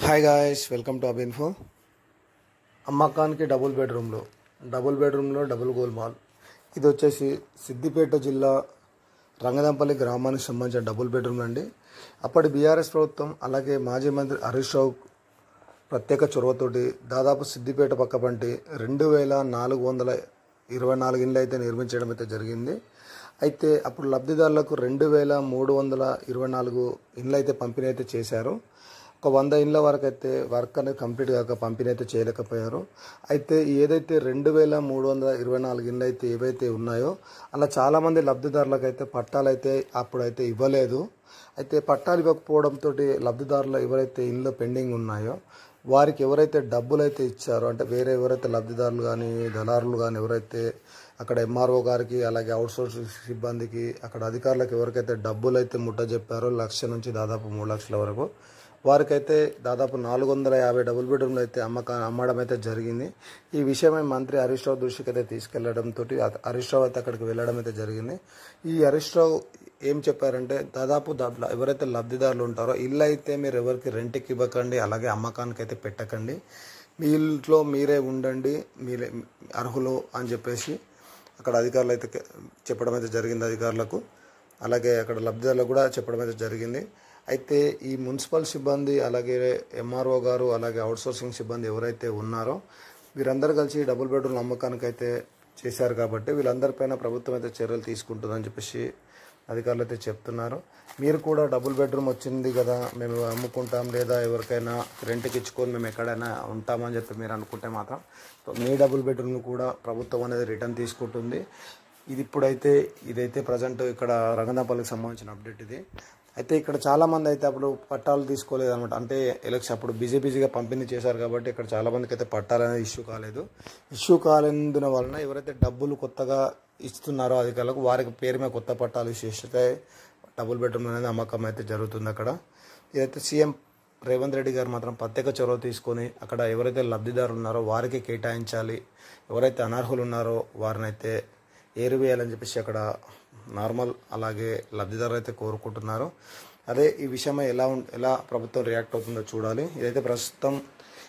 Hi guys, welcome to Abinfo. అమ్మకానికి double బెడ్రూమ్లో double golmaal. ఇది వచ్చేసి సిద్దిపేట జిల్లా రంగదంపల్లి గ్రామానికి సంబంధించిన డబుల్ బెడ్రూమ్ అండి. అప్పటి బీఆర్ఎస్ ప్రభుత్వం అలాగే మాజీ మంత్రి హరీష్ రావు ప్రత్యేక చొరవతోటి దాదాపు సిద్దిపేట పక్కపంటి 2424 ఇండ్లు అయితే నిర్మించడం అయితే జరిగింది. అయితే అప్పుడు లబ్ధిదారులకు 2324 ఇండ్లు అయితే పంపిణీ అయితే చేశారు. ఒక 100 ఇండ్ల వరకు అయితే వర్క్ అనేది కంప్లీట్ కాక పంపిణీ అయితే చేయలేకపోయారు. అయితే ఏదైతే 2324 ఇండ్లు అయితే ఏవైతే ఉన్నాయో అలా చాలామంది లబ్ధిదారులకు అయితే పట్టాలు అయితే అప్పుడైతే ఇవ్వలేదు. అయితే పట్టాలు ఇవ్వకపోవడంతో లబ్ధిదారులు ఎవరైతే ఇండ్లు పెండింగ్ ఉన్నాయో వారికి ఎవరైతే డబ్బులు అయితే ఇచ్చారో, అంటే వేరే ఎవరైతే లబ్ధిదారులు కానీ దళారులు కానీ ఎవరైతే అక్కడ ఎంఆర్ఓ గారికి అలాగే అవుట్సోర్సింగ్ సిబ్బందికి అక్కడ అధికారులకు ఎవరికైతే డబ్బులు అయితే ముట్టజెప్పారో 1 లక్ష నుంచి దాదాపు 3 లక్షల వరకు వారికైతే దాదాపు 450 డబుల్ బెడ్రూమ్లు అయితే అమ్మడం అయితే జరిగింది. ఈ విషయమై మంత్రి హరీష్ రావు దృష్టికి అయితే తీసుకెళ్లడంతో హరీష్ రావు అయితే అక్కడికి వెళ్ళడం అయితే జరిగింది. ఈ హరీష్ రావు ఏం చెప్పారంటే, దాదాపు ఎవరైతే లబ్ధిదారులు ఉంటారో ఇల్లు అయితే మీరు ఎవరికి రెంట్కి ఇవ్వకండి, అలాగే అమ్మకానికి అయితే పెట్టకండి, మీ ఇంట్లో మీరే ఉండండి, మీరే అర్హులు అని చెప్పేసి అక్కడ అధికారులు అయితే చెప్పడం అయితే జరిగింది. అధికారులకు అలాగే అక్కడ లబ్ధిదారులకు కూడా చెప్పడం అయితే జరిగింది. అయితే ఈ మున్సిపల్ సిబ్బంది అలాగే ఎంఆర్ఓ గారు అలాగే అవుట్సోర్సింగ్ సిబ్బంది ఎవరైతే ఉన్నారో వీరందరూ కలిసి డబుల్ బెడ్రూమ్ అమ్మకానికి అయితే చేశారు. కాబట్టి వీళ్ళందరిపైన ప్రభుత్వం అయితే చర్యలు తీసుకుంటుందని చెప్పేసి అధికారులు అయితే చెప్తున్నారు. మీరు కూడా డబుల్ బెడ్రూమ్ వచ్చింది కదా మేము అమ్ముకుంటాం, లేదా ఎవరికైనా రెంట్కి ఇచ్చుకొని మేము ఎక్కడైనా ఉంటామని చెప్పి మీరు అనుకుంటే మాత్రం మీ డబుల్ బెడ్రూమ్ను కూడా ప్రభుత్వం అనేది రిటర్న్ తీసుకుంటుంది. ఇదైతే ప్రజెంట్ ఇక్కడ రంగనాపల్లికి సంబంధించిన అప్డేట్ ఇది. అయితే ఇక్కడ చాలామంది అయితే అప్పుడు పట్టాలు తీసుకోలేదు అనమాట. అంటే ఎలక్షన్ అప్పుడు బిజీగా పంపిణీ చేశారు కాబట్టి ఇక్కడ చాలామందికి అయితే పట్టాలు అనేది ఇష్యూ కాలేందున వలన ఎవరైతే డబ్బులు కొత్తగా ఇస్తున్నారో అధికారులకు వారికి పేరు మీద కొత్త పట్టాలు ఇస్తే డబుల్ బెడ్రూమ్ అనేది అమ్మకం అయితే జరుగుతుంది. అక్కడ ఇదైతే సీఎం రేవంత్ రెడ్డి గారు మాత్రం ప్రత్యేక చొరవ తీసుకొని అక్కడ ఎవరైతే లబ్ధిదారులు ఉన్నారో వారికి కేటాయించాలి, ఎవరైతే అనర్హులు ఉన్నారో వారిని అయితే ఏరివేయాలని చెప్పేసి అక్కడ నార్మల్ అలాగే లబ్ధిదారులు అయితే కోరుకుంటున్నారు. అదే ఈ విషయమై ఎలా ప్రభుత్వం రియాక్ట్ అవుతుందో చూడాలి. ఇదైతే ప్రస్తుతం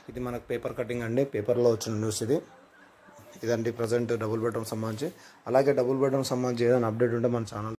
ఇది మనకు పేపర్ కటింగ్ అండి, పేపర్లో వచ్చిన న్యూస్ ఇదండి ప్రజెంట్ డబుల్ బెడ్రూమ్ సంబంధించి. అలాగే డబుల్ బెడ్రూమ్ సంబంధించి ఏదైనా అప్డేట్ ఉంటే మన ఛానల్